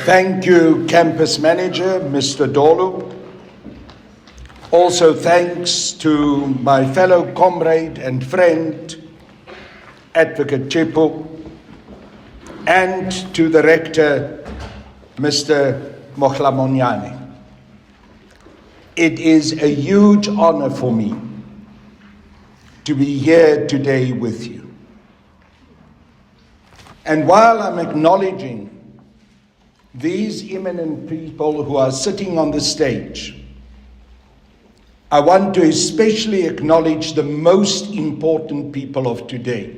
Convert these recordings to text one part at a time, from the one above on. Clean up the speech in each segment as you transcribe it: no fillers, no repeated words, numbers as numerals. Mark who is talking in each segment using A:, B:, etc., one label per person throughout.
A: Thank you, Campus Manager, Mr. Dolu. Also thanks to my fellow comrade and friend, Advocate Chipu, and to the Rector, Mr. Mohlamonyane. It is a huge honor for me to be here today with you. And while I'm acknowledging these eminent people who are sitting on the stage, I want to especially acknowledge the most important people of today,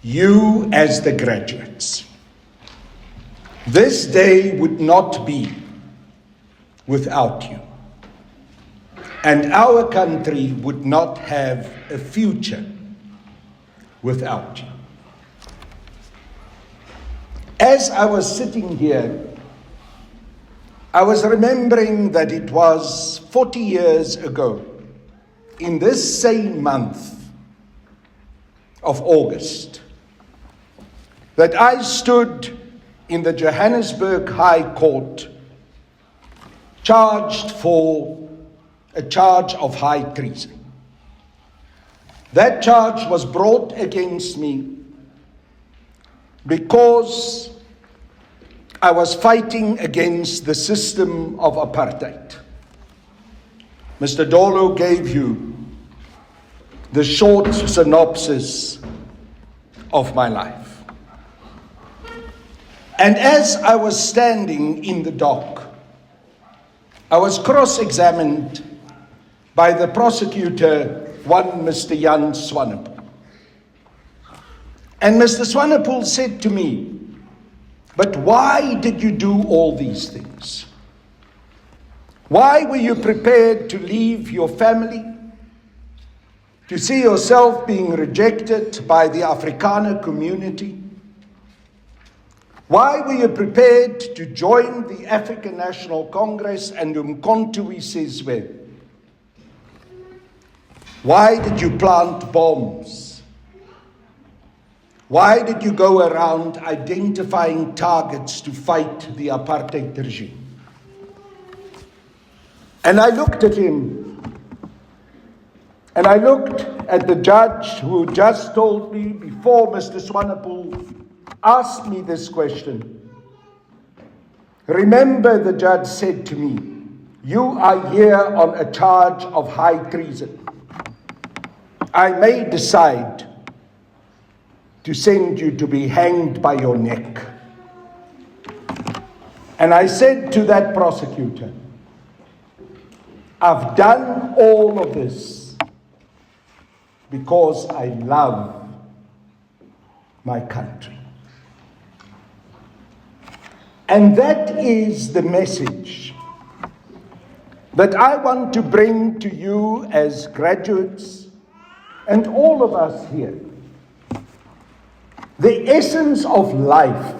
A: you as the graduates. This day would not be without you, and our country would not have a future without you. As I was sitting here, I was remembering that it was 40 years ago, in this same month of August, that I stood in the Johannesburg High Court charged for a charge of high treason. That charge was brought against me because I was fighting against the system of apartheid. Mr. Dolo gave you the short synopsis of my life. And as I was standing in the dock, I was cross-examined by the prosecutor, one Mr. Jan Swanepoel. And Mr. Swanepoel said to me, "But why did you do all these things? Why were you prepared to leave your family, to see yourself being rejected by the Afrikaner community? Why were you prepared to join the African National Congress and Umkhonto we Sizwe? Why did you plant bombs? Why did you go around identifying targets to fight the apartheid regime?" And I looked at him, and I looked at the judge who just told me before Mr. Swanepoel asked me this question. Remember, the judge said to me, "You are here on a charge of high treason. I may decide to send you to be hanged by your neck." And I said to that prosecutor, "I've done all of this because I love my country." And that is the message that I want to bring to you as graduates and all of us here. The essence of life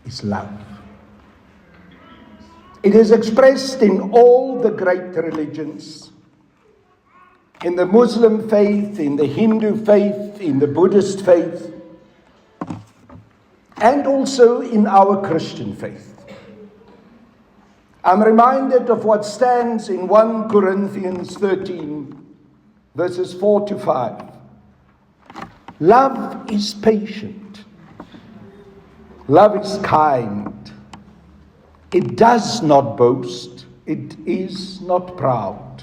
A: is love. It is expressed in all the great religions, in the Muslim faith, in the Hindu faith, in the Buddhist faith, and also in our Christian faith. I'm reminded of what stands in 1 Corinthians 13, verses 4 to 5. Love is patient. Love is kind. It does not boast. It is not proud.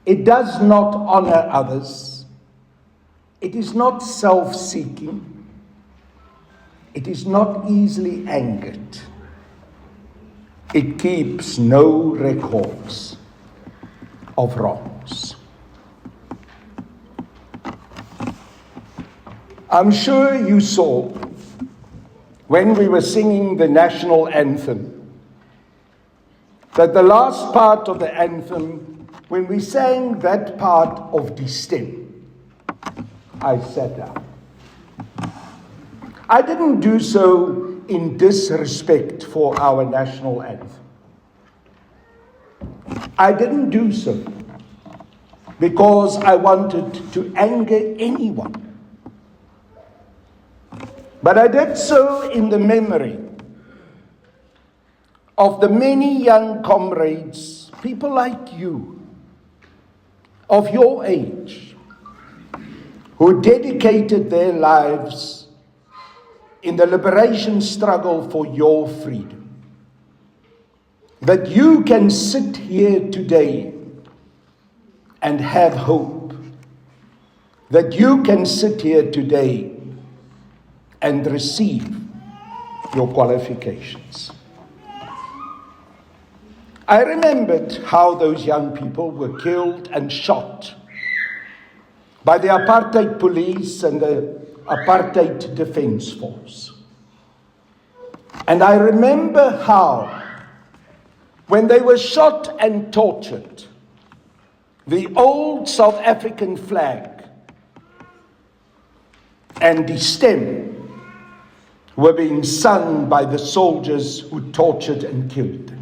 A: It does not honor others. It is not self-seeking. It is not easily angered. It keeps no records of wrongs. I'm sure you saw, when we were singing the national anthem, that the last part of the anthem, when we sang that part of Die Stem, I sat down. I didn't do so in disrespect for our national anthem. I didn't do so because I wanted to anger anyone. But I did so in the memory of the many young comrades, people like you, of your age, who dedicated their lives in the liberation struggle for your freedom. That you can sit here today and have hope. That you can sit here today and receive your qualifications. I remembered how those young people were killed and shot by the apartheid police and the apartheid defense force. And I remember how, when they were shot and tortured, the old South African flag and the stem were being sung by the soldiers who tortured and killed them.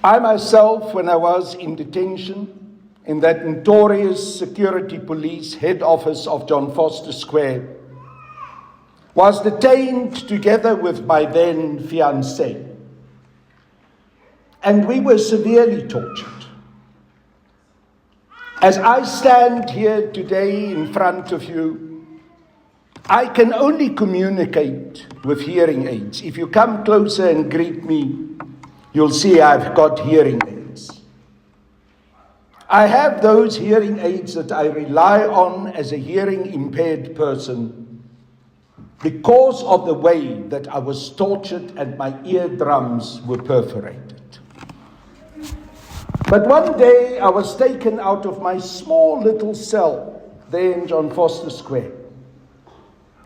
A: I myself, when I was in detention in that notorious security police head office of John Foster Square, was detained together with my then fiancée. And we were severely tortured. As I stand here today in front of you, I can only communicate with hearing aids. If you come closer and greet me, you'll see I've got hearing aids. I have those hearing aids that I rely on as a hearing impaired person because of the way that I was tortured and my eardrums were perforated. But one day I was taken out of my small little cell there in John Foster Square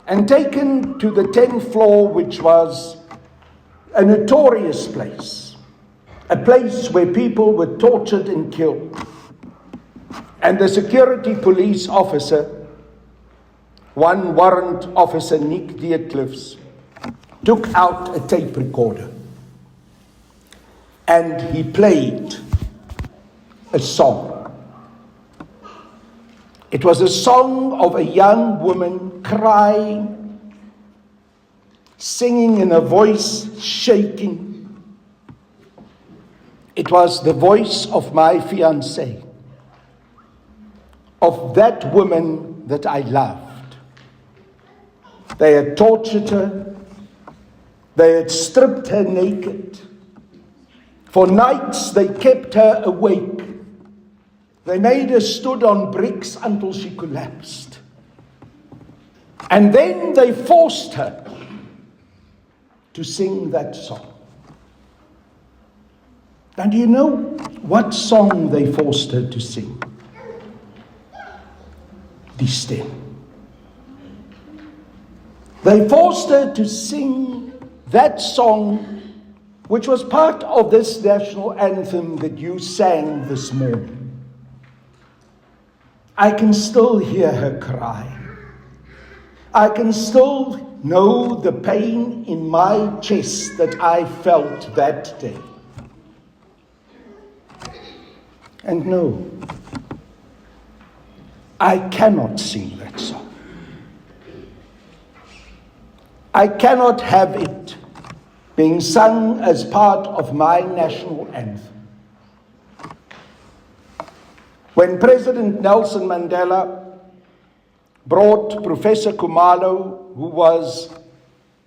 A: and taken to the 10th floor, which was a notorious place, a place where people were tortured and killed. And the security police officer, one warrant officer, Nick Deetliffs, took out a tape recorder and he played a song. It was a song of a young woman crying, singing in a voice shaking. It was the voice of my fiancée, of that woman that I loved. They had tortured her. They had stripped her naked. For nights they kept her awake. They made her stood on bricks until she collapsed. And then they forced her to sing that song. And do you know what song they forced her to sing? Die Stem. They forced her to sing that song, which was part of this national anthem that you sang this morning. I can still hear her cry. I can still know the pain in my chest that I felt that day. And no, I cannot sing that song. I cannot have it being sung as part of my national anthem. When President Nelson Mandela brought Professor Khumalo, who was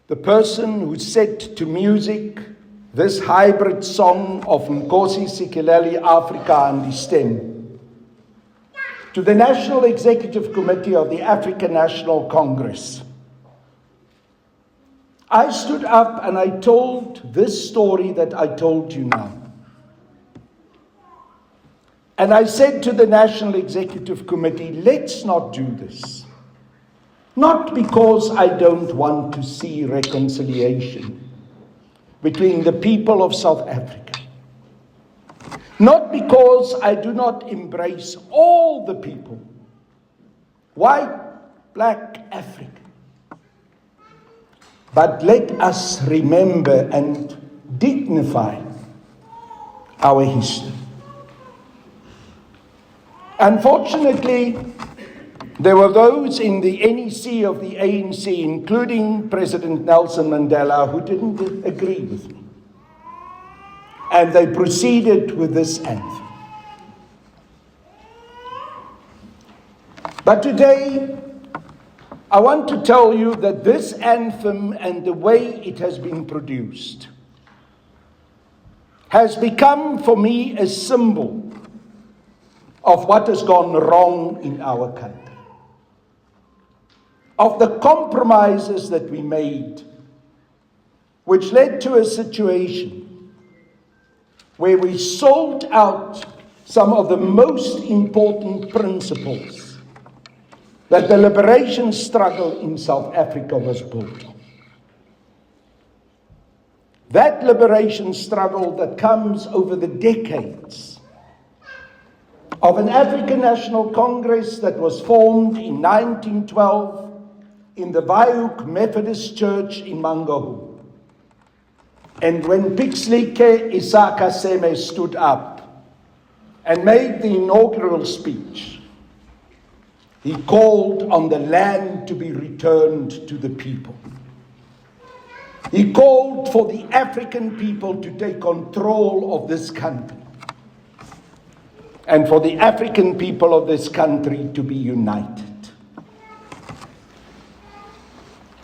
A: the person who set to music this hybrid song of Nkosi Sikelel' iAfrika and die Stem, to the National Executive Committee of the African National Congress, I stood up and I told this story that I told you now. And I said to the National Executive Committee, let's not do this. Not because I don't want to see reconciliation between the people of South Africa. Not because I do not embrace all the people, white, black, African. But let us remember and dignify our history. Unfortunately, There were those in the NEC of the ANC, including President Nelson Mandela, who didn't agree with me. And they proceeded with this anthem. But today, I want to tell you that this anthem and the way it has been produced has become for me a symbol of what has gone wrong in our country, of the compromises that we made, which led to a situation where we sold out some of the most important principles that the liberation struggle in South Africa was built on. That liberation struggle that comes over the decades of an African National Congress that was formed in 1912 in the Waihoek Methodist Church in Mangahu. And when Pixlike Isaka Seme stood up and made the inaugural speech, he called on the land to be returned to the people. He called for the African people to take control of this country and for the African people of this country to be united.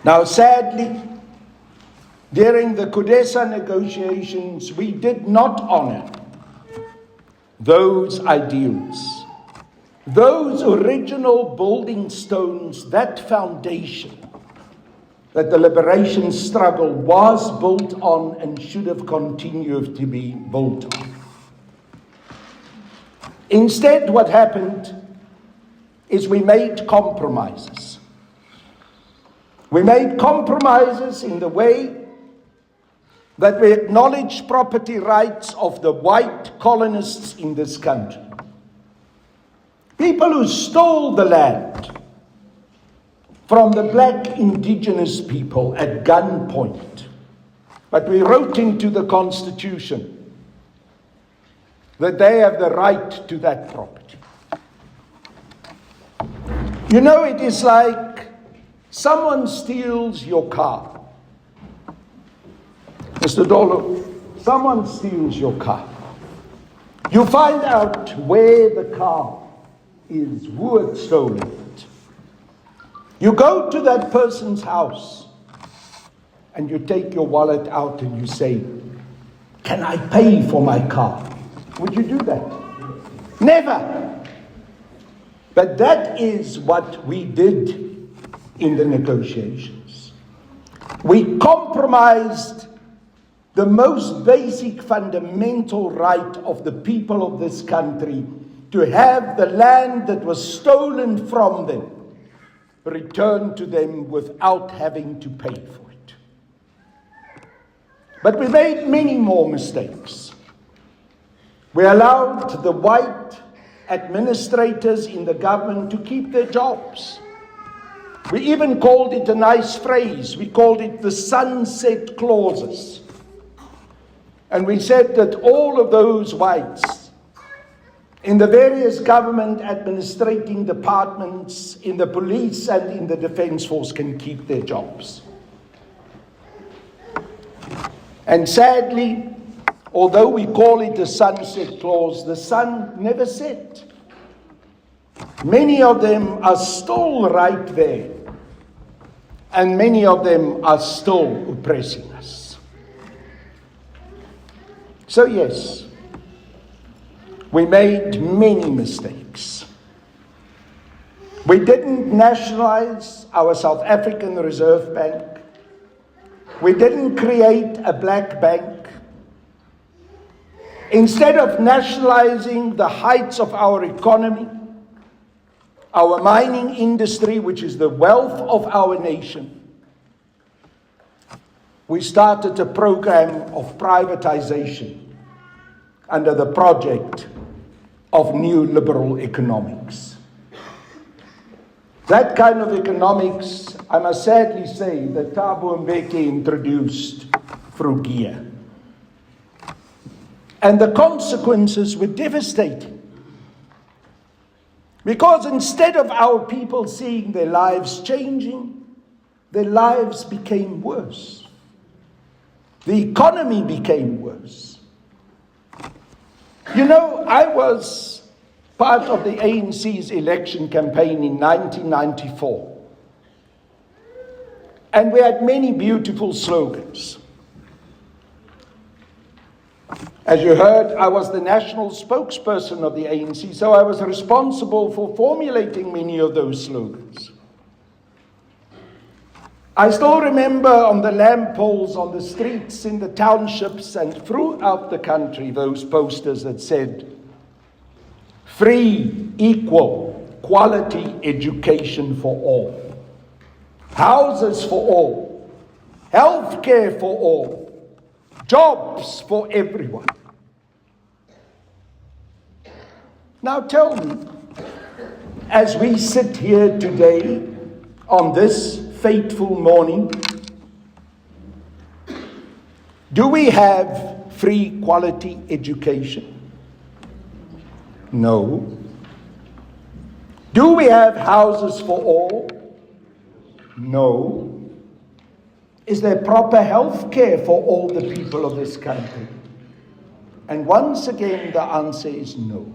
A: Now, sadly, during the CODESA negotiations, we did not honor those ideals, those original building stones, that foundation that the liberation struggle was built on and should have continued to be built on. Instead, what happened is we made compromises. We made compromises in the way that we acknowledged property rights of the white colonists in this country. People who stole the land from the black indigenous people at gunpoint. But we wrote into the Constitution that they have the right to that property. You know, it is like someone steals your car. Mr. Dolo, someone steals your car. You find out where the car is, who had stolen it. You go to that person's house and you take your wallet out and you say, "Can I pay for my car?" Would you do that? Never. But that is what we did in the negotiations. We compromised the most basic fundamental right of the people of this country to have the land that was stolen from them returned to them without having to pay for it. But we made many more mistakes. We allowed the white administrators in the government to keep their jobs. We even called it a nice phrase. We called it the sunset clauses. And we said that all of those whites in the various government administrating departments, in the police and in the defense force can keep their jobs. And sadly, although we call it a sunset clause, the sun never set. Many of them are still right there, and many of them are still oppressing us. So yes, we made many mistakes. We didn't nationalize our South African Reserve Bank. We didn't create a black bank. Instead of nationalizing the heights of our economy, our mining industry, which is the wealth of our nation, we started a program of privatization under the project of new liberal economics. That kind of economics, I must sadly say, that Thabo Mbeki introduced through GEAR. And the consequences were devastating. Because instead of our people seeing their lives changing, their lives became worse. The economy became worse. You know, I was part of the ANC's election campaign in 1994. And we had many beautiful slogans. As you heard, I was the national spokesperson of the ANC, so I was responsible for formulating many of those slogans. I still remember on the lamp poles, on the streets, in the townships, and throughout the country, those posters that said, free, equal, quality education for all, houses for all, healthcare for all, jobs for everyone. Now tell me, as we sit here today on this fateful morning, do we have free quality education? No. Do we have houses for all? No. Is there proper health care for all the people of this country? And once again, the answer is no.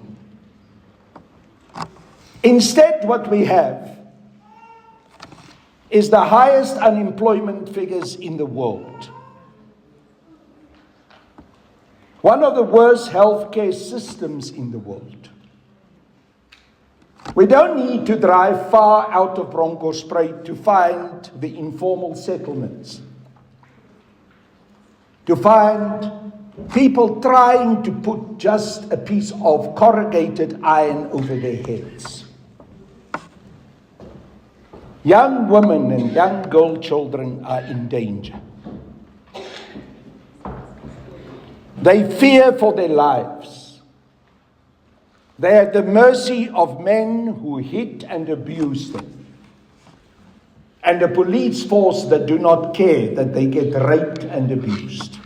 A: Instead, what we have is the highest unemployment figures in the world. One of the worst healthcare systems in the world. We don't need to drive far out of Bronkhorstspruit to find the informal settlements, to find people trying to put just a piece of corrugated iron over their heads. Young women and young girl children are in danger. They fear for their lives. They are at the mercy of men who hit and abuse them, and a police force that do not care that they get raped and abused.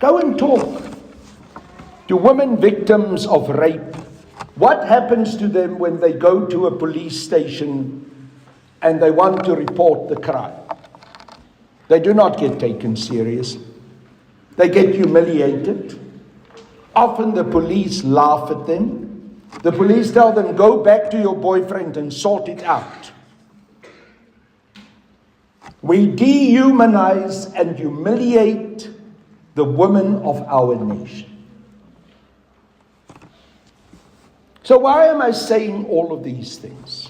A: Go and talk to women victims of rape. What happens to them when they go to a police station and they want to report the crime? They do not get taken seriously. They get humiliated. Often the police laugh at them. The police tell them, go back to your boyfriend and sort it out. We dehumanize and humiliate the women of our nation. So why am I saying all of these things?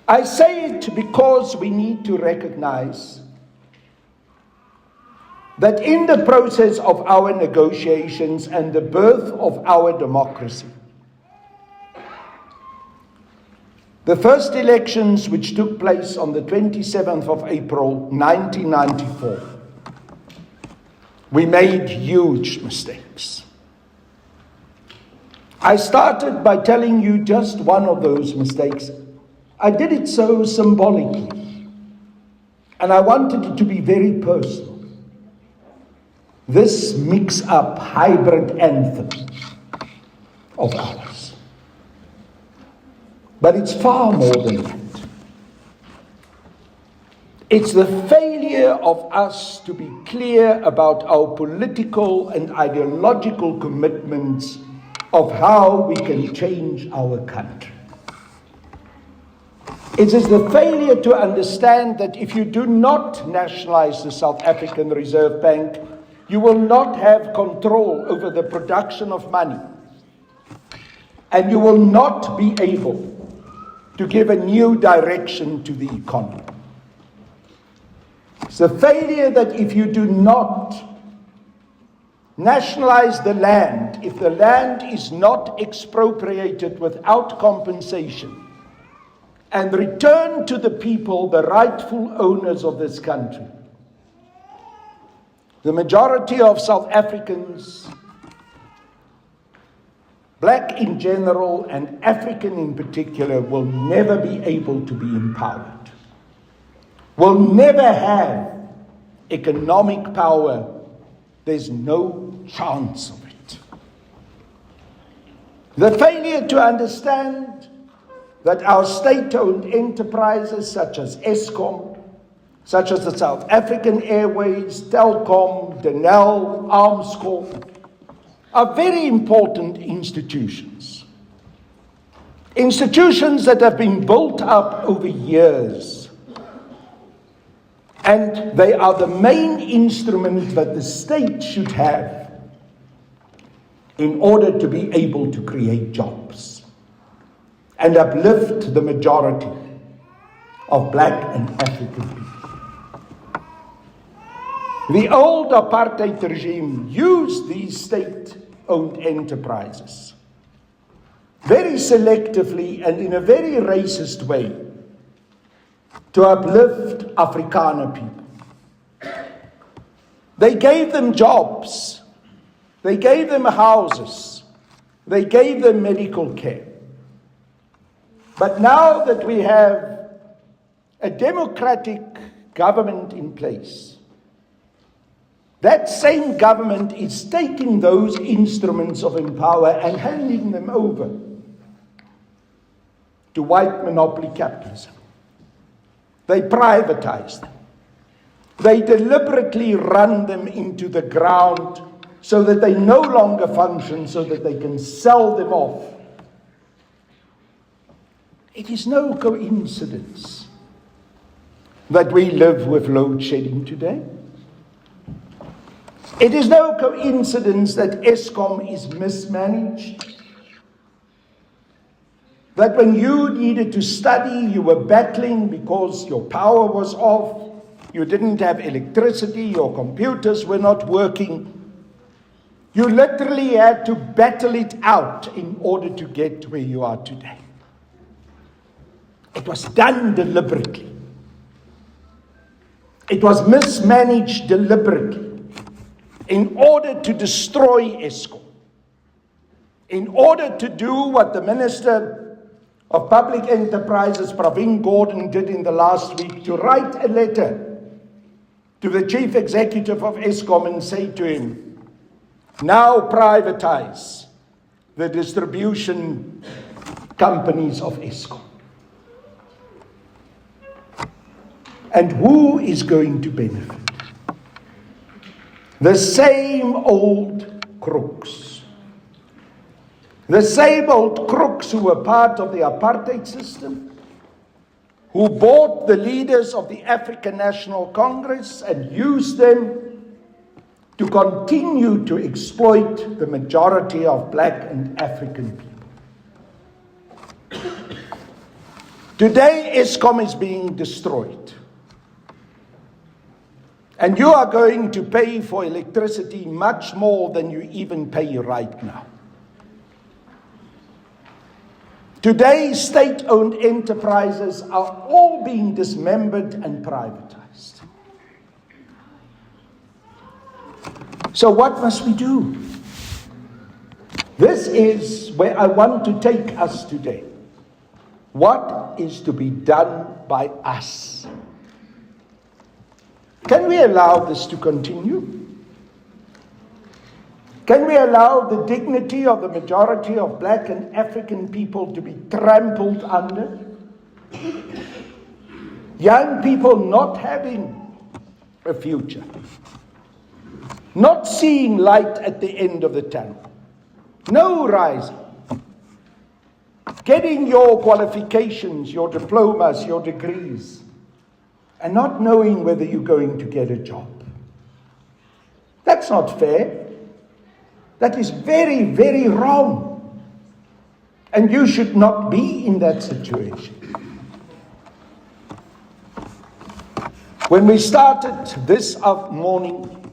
A: I say it because we need to recognize that in the process of our negotiations and the birth of our democracy, the first elections, which took place on the 27th of April 1994, we made huge mistakes. I started by telling you just one of those mistakes. I did it so symbolically, and I wanted it to be very personal. This mix-up hybrid anthem of ours. But it's far more than that. It's the failure of us to be clear about our political and ideological commitments of how we can change our country. It is the failure to understand that if you do not nationalize the South African Reserve Bank, you will not have control over the production of money, and you will not be able to give a new direction to the economy. It's a failure that if you do not nationalize the land, if the land is not expropriated without compensation, and return to the people, the rightful owners of this country, the majority of South Africans, black in general and African in particular, will never be able to be empowered, will never have economic power. There's no chance of it. The failure to understand that our state-owned enterprises such as Eskom, such as the South African Airways, Telkom, Denel, Armscor, are very important institutions. Institutions that have been built up over years. And they are the main instrument that the state should have in order to be able to create jobs and uplift the majority of Black and African people. The old apartheid regime used these state-owned enterprises very selectively and in a very racist way to uplift Afrikaner people. They gave them jobs, they gave them houses, they gave them medical care. But now that we have a democratic government in place, that same government is taking those instruments of empower and handing them over to white monopoly capitalism. They privatize them. They deliberately run them into the ground so that they no longer function, so that they can sell them off. It is no coincidence that we live with load shedding today. It is no coincidence that Eskom is mismanaged. That when you needed to study, you were battling because your power was off, you didn't have electricity, your computers were not working. You literally had to battle it out in order to get where you are today. It was done deliberately. It was mismanaged deliberately in order to destroy Eskom, in order to do what the Minister of Public Enterprises, Pravin Gordhan, did in the last week, to write a letter to the Chief Executive of Eskom and say to him, now privatize the distribution companies of Eskom. And who is going to benefit? The same old crooks. The same old crooks who were part of the apartheid system, who bought the leaders of the African National Congress and used them to continue to exploit the majority of Black and African people. Today, Eskom is being destroyed. And you are going to pay for electricity much more than you even pay right now. Today, state-owned enterprises are all being dismembered and privatized. So what must we do? This is where I want to take us today. What is to be done by us? Can we allow this to continue? Can we allow the dignity of the majority of Black and African people to be trampled under? Young people not having a future, not seeing light at the end of the tunnel, no rising, getting your qualifications, your diplomas, your degrees, and not knowing whether you're going to get a job. That's not fair. That is very, very wrong. And you should not be in that situation. When we started this morning,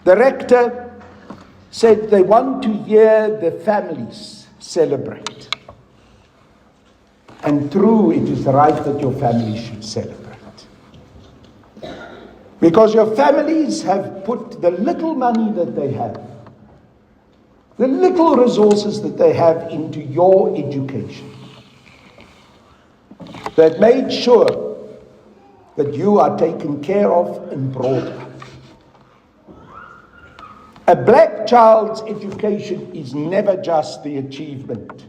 A: the rector said they want to hear the families celebrate. And true, it is right that your family should celebrate. Because your families have put the little money that they have, the little resources that they have into your education. That made sure that you are taken care of and brought up. A black child's education is never just the achievement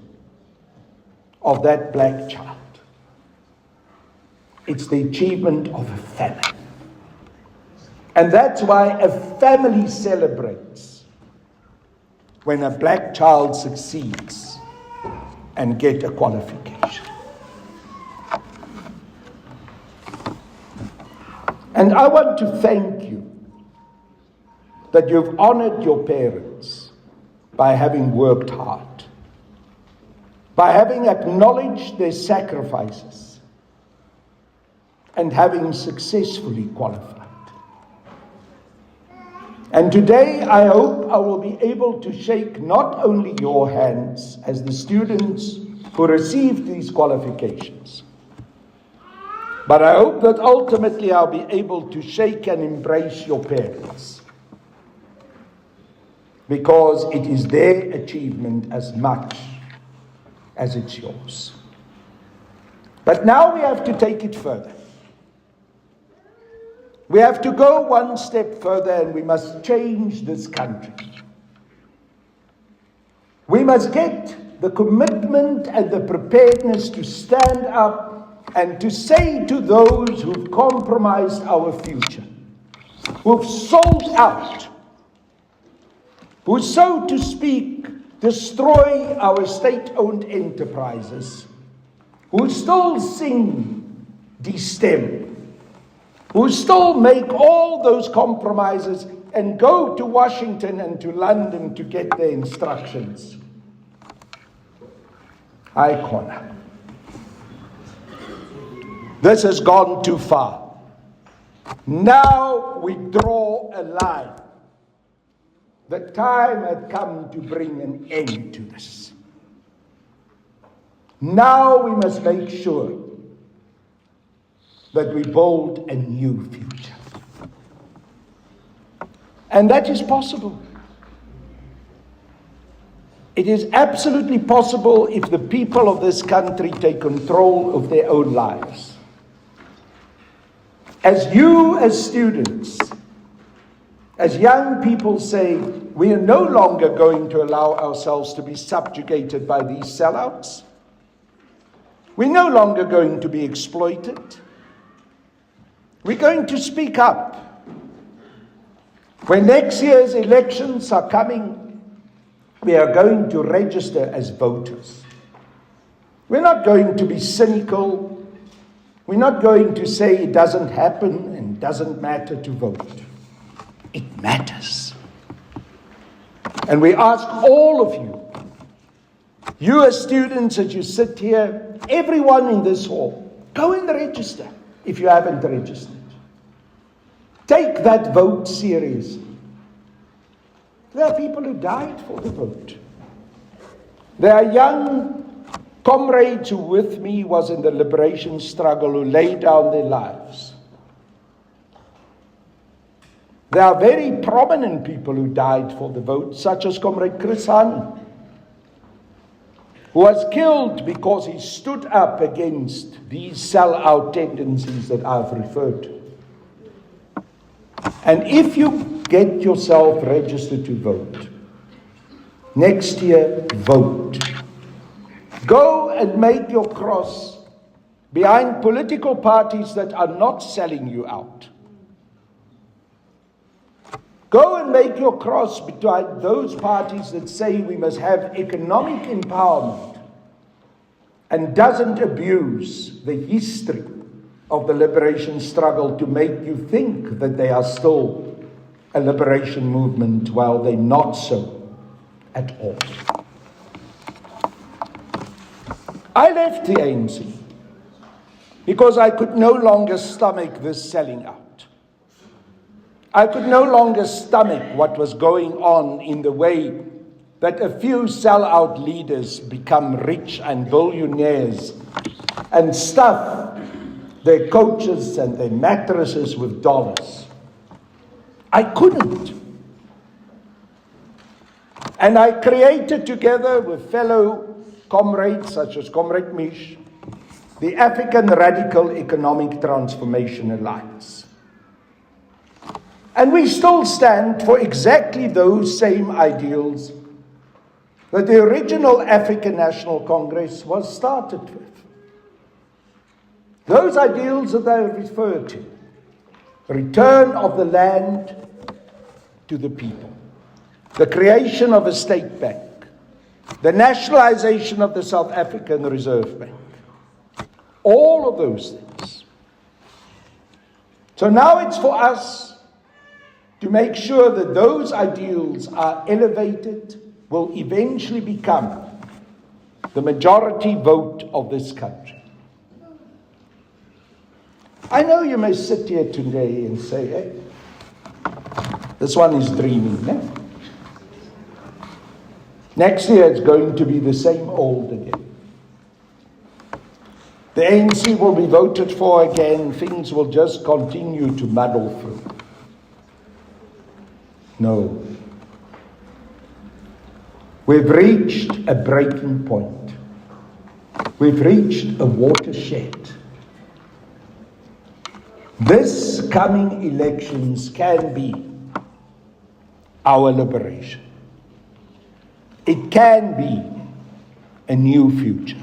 A: of that black child. It's the achievement of a family. And that's why a family celebrates when a black child succeeds and gets a qualification. And I want to thank you that you've honored your parents by having worked hard, by having acknowledged their sacrifices, and having successfully qualified. And today I hope I will be able to shake not only your hands as the students who received these qualifications, but I hope that ultimately I'll be able to shake and embrace your parents, because it is their achievement as much as it's yours. But now we have to take it further. We have to go one step further, and we must change this country. We must get the commitment and the preparedness to stand up and to say to those who've compromised our future, who've sold out, who, so to speak, destroy our state-owned enterprises, who still sing destem, who still make all those compromises and go to Washington and to London to get their instructions. High corner. This has gone too far. Now we draw a line. The time had come to bring an end to this. Now we must make sure that we build a new future. And that is possible. It is absolutely possible if the people of this country take control of their own lives. As you, as students, as young people say, we are no longer going to allow ourselves to be subjugated by these sellouts. We're no longer going to be exploited. We're going to speak up. When next year's elections are coming, we are going to register as voters. We're not going to be cynical. We're not going to say it doesn't happen and doesn't matter to vote. It matters. And we ask all of you as students, as you sit here, everyone in this hall, go and register if you haven't registered. Take that vote seriously. There are people who died for the vote. There are young comrades who with me was in the liberation struggle who laid down their lives. There are very prominent people who died for the vote, such as Comrade Chris Hahn, who was killed because he stood up against these sell-out tendencies that I've referred to. And if you get yourself registered to vote, next year, vote. Go and make your cross behind political parties that are not selling you out. Go and make your cross between those parties that say we must have economic empowerment and doesn't abuse the history of the liberation struggle to make you think that they are still a liberation movement while they're not so at all. I left the ANC because I could no longer stomach this selling out. I could no longer stomach what was going on in the way that a few sellout leaders become rich and billionaires and stuff their coaches and their mattresses with dollars. I couldn't. And I created, together with fellow comrades such as Comrade Mish, the African Radical Economic Transformation Alliance. And we still stand for exactly those same ideals that the original African National Congress was started with. Those ideals that I refer to: return of the land to the people, the creation of a state bank, the nationalization of the South African Reserve Bank, all of those things. So now it's for us to make sure that those ideals are elevated, will eventually become the majority vote of this country. I know you may sit here today and say, hey, this one is dreaming, eh? Next year it's going to be the same old again. The ANC will be voted for again, things will just continue to muddle through. No. We've reached a breaking point. We've reached a watershed. This coming elections can be our liberation. It can be a new future.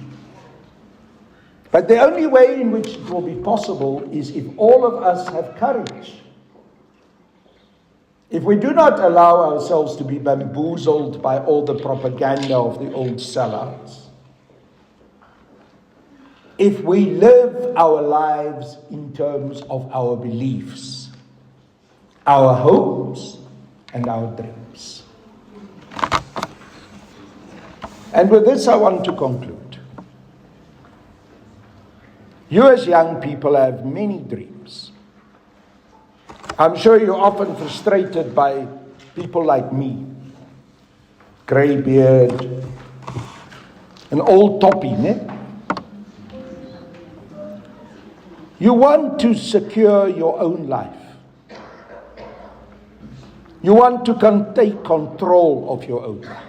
A: But the only way in which it will be possible is if all of us have courage. If we do not allow ourselves to be bamboozled by all the propaganda of the old sellouts, if we live our lives in terms of our beliefs, our hopes, and our dreams. And with this, I want to conclude. You as young people have many dreams. I'm sure you're often frustrated by people like me. Grey beard, an old toppy, ne? You want to secure your own life. You want to take control of your own life.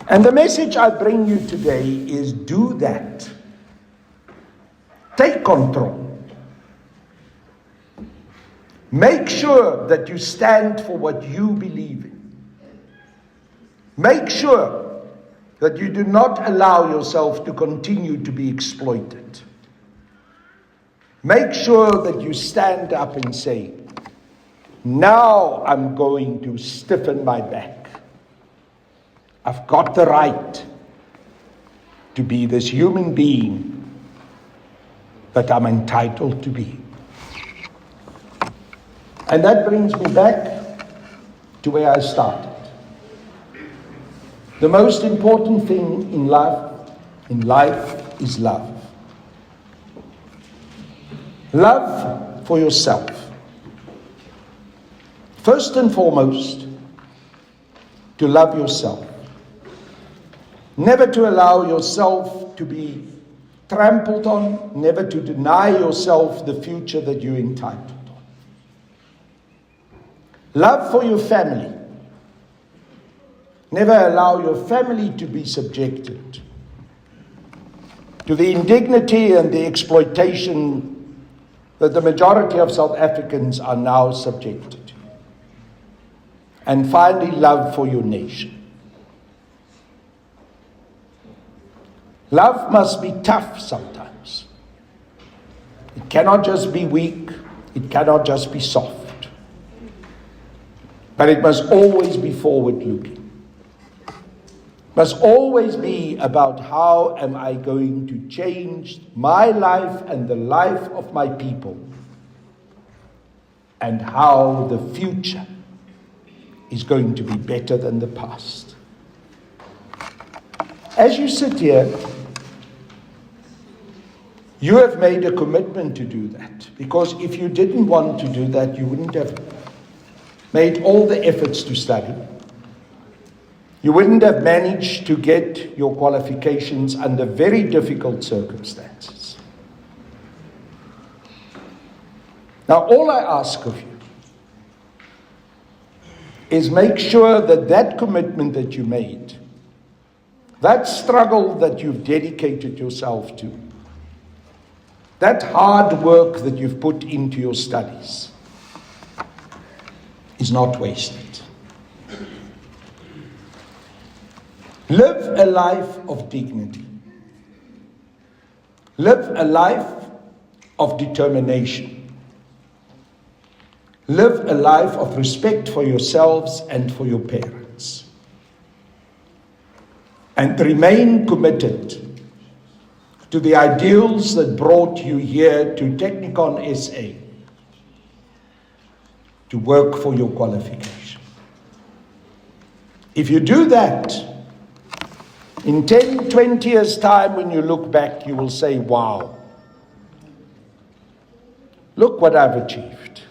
A: And the message I bring you today is do that. Take control. Make sure that you stand for what you believe in. Make sure that you do not allow yourself to continue to be exploited. Make sure that you stand up and say, now I'm going to stiffen my back. I've got the right to be this human being that I'm entitled to be. And that brings me back to where I started. The most important thing in life is love. Love for yourself. First and foremost, to love yourself. Never to allow yourself to be trampled on, never to deny yourself the future that you're entitled. Love for your family. Never allow your family to be subjected to the indignity and the exploitation that the majority of South Africans are now subjected to. And finally, love for your nation. Love must be tough sometimes. It cannot just be weak. It cannot just be soft. But it must always be forward-looking. Must always be about how am I going to change my life and the life of my people, and how the future is going to be better than the past. As you sit here, you have made a commitment to do that, because if you didn't want to do that, you wouldn't have made all the efforts to study. You wouldn't have managed to get your qualifications under very difficult circumstances. Now, all I ask of you is make sure that that commitment that you made, that struggle that you've dedicated yourself to, that hard work that you've put into your studies is not wasted. Live a life of dignity. Live a life of determination. Live a life of respect for yourselves and for your parents. And remain committed to the ideals that brought you here to TechniconSA to work for your qualification. If you do that, in 10, 20 years' time, when you look back, you will say, wow, look what I've achieved.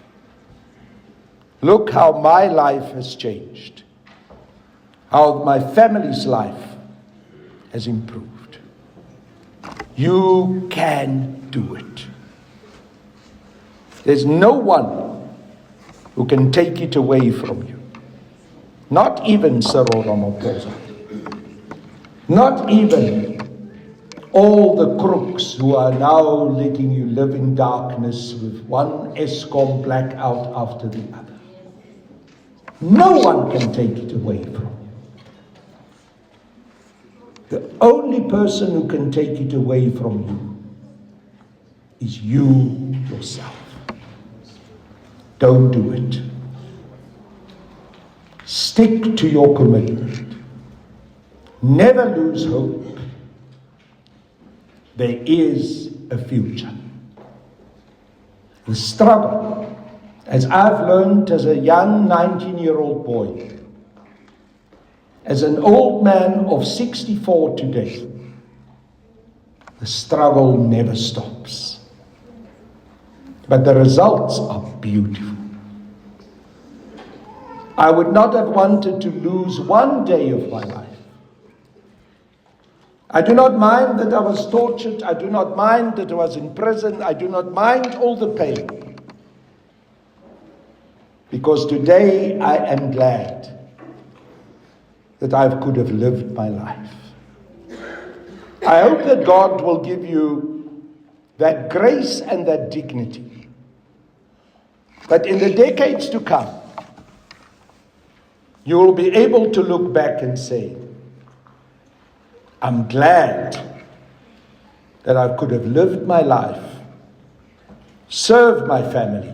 A: Look how my life has changed. How my family's life has improved. You can do it. There's no one who can take it away from you. Not even Cyril Ramaphosa. Not even all the crooks who are now letting you live in darkness with one eskom blackout after the other. No one can take it away from you. The only person who can take it away from you is you yourself. Don't do it. Stick to your commitment. Never lose hope. There is a future. The struggle, as I've learned as a young 19-year-old boy, as an old man of 64 today, the struggle never stops. But the results are beautiful. I would not have wanted to lose one day of my life. I do not mind that I was tortured. I do not mind that I was in prison. I do not mind all the pain. Because today I am glad that I could have lived my life. I hope that God will give you that grace and that dignity. But in the decades to come, you will be able to look back and say, I'm glad that I could have lived my life, served my family,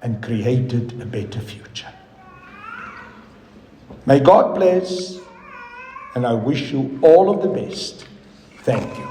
A: and created a better future. May God bless, and I wish you all of the best. Thank you.